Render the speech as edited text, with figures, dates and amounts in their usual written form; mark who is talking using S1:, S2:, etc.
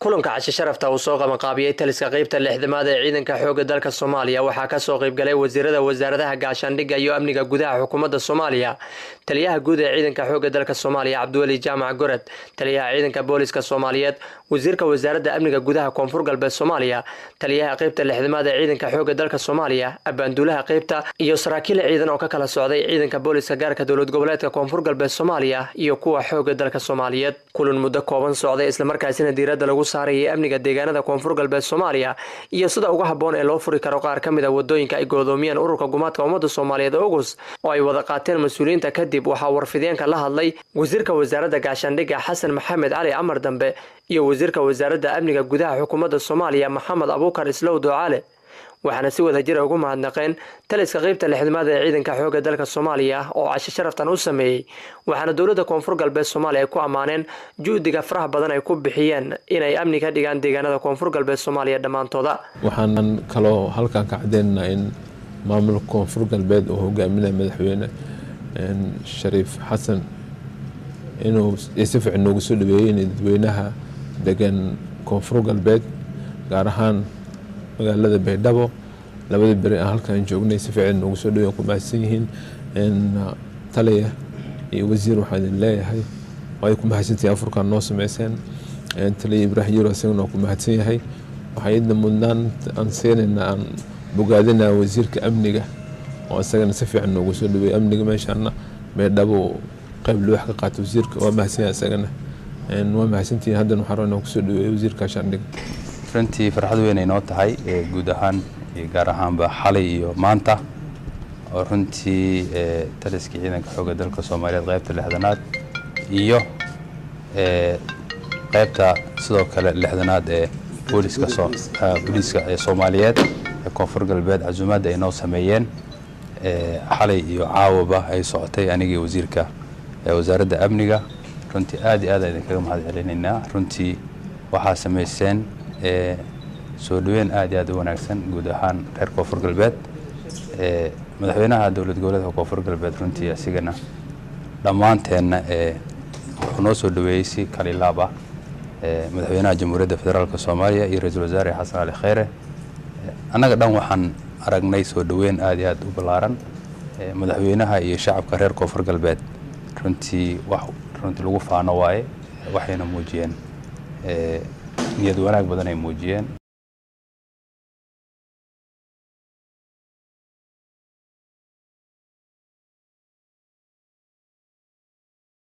S1: kulanka casho sharafta uu soo qabanqaabiyay taliska qaybta lixdamaad ee ciidanka xoogga dalka Soomaaliya waxaa ka soo qayb galay wasiirada wasaaradaha gaashaandhigga iyo amniga gudaha xukuumadda Soomaaliya taliyaha guud ee ciidanka xoogga dalka Soomaaliya Cabdiweli Jaamac Gorad taliyaha ciidanka booliska Soomaaliyeed wasiirka wasaaradda amniga gudaha Koonfur Galbeed Soomaaliya taliyaha qaybta lixdamaad ee ciidanka xoogga dalka Soomaaliya abaanduulaha qaybta iyo saraakiil ciidan oo ka kala socday ciidanka booliska gaarka dowlad goboleedka Koonfur Galbeed Soomaaliya iyo kuwa xoogga dalka Soomaaliyeed kulan muddo kooban socday isla markaasina diiradda lagu saarayay amniga deegaanada Koonfur Galbeed Soomaaliya iyo sida uga haboon ee loo furi karo qaar kamid ah wadooyinka ay go'doomiyeen ururka gumaadka ummadda Soomaaliyeed August oo ay wada qaateen mas'uuliyiinta kadib waxa warfideenka la hadlay wasiirka wasaaradda gaashaandhigga Xasan Maxamed Cali Amar Dambe iyo wasiirka wasaaradda amniga gudaha xukuumadda Soomaaliya Maxamed Abuukar Islow Ducaale waxaana si wada jir ugu mahadnaqeen taliska qaybta lixdamaad ee ciidanka xoogga dalka Soomaaliya oo casho sharaftan u sameeyay waxaana dowladda Koonfur Galbeed Soomaaliya ku amaaneen juhdiga faraha badan ay ku bixiyeen inay amni ka dhigaan deegaanada Koonfur Galbeed Soomaaliya dhamaantooda
S2: waxaan kaloo halkan ka cadeynaa in maamulka Koonfur Galbeed oo hogaaminaya madaxweyne Shariif Xasan inuu si fiican ugu soo dhaweeyay dadweynaha degan Koonfur Galbeed gaar ahaan magaalada Baydhabo labada bari aan halkan joognay si fiican ugu soo dhaweeyay ku mahadsan yihiin taliya iyo wasiir waxaan leeyahay way ku mahadsantahay afurkan noo sameeyeen taliya Ibrahim Yiro asaguna ku mahadsan yahay waxayna mudnaan aan seenayna aan bogaadina wasiirka amniga oo asagana si fiican ugu soo dhaweeyay amniga meeshana Baydhabo qayb loo wax ka qaato wasiirka waa mahadsan yahay asagana waa mahadsantahay haddana waxaan rabnaa ku soo dhaweeyay wasiirka gaashaandhigga
S3: runtii farxad weyn ay noo tahay guud ahaan iyo gaar ahaanba xalay iyo maanta oo runtii taliska ciidanka xoogga dalka Soomaaliyeed qaybta lixdanaad iyo qaybta sidoo kale lixdanaad ee booliska Soomaaliyeed ee Koonfur Galbeed casuumaad ay noo sameeyeen xalay iyo caawaba ay socotay anigii wasiirka wasaaradda amniga runtii aad iyo aad idinkaga mahadcelinaynaa runtii waxaa sameeyeen soo dhaweyn aad iyo aad u wanaagsan guud ahaan reer Koonfur Galbeed madaxweynaha dowlad goboleedka Koonfur Galbeed runtii asigana dhamaanteena wuxuu noo soo dhaweeyay si kala laab ah madaxweynaha Jamhuuriyadda Federaalka Soomaaliya iyo ra'iisul wasaare Xasan Ali Khayre anaga dhan waxaan aragnay soo dhaweyn aad iyo aad u ballaaran madaxweynaha iyo shacabka reer Koonfur Galbeed runtii lagu faano waaye waxayna muujiyeen niyad wanaag badan ay muujiyeen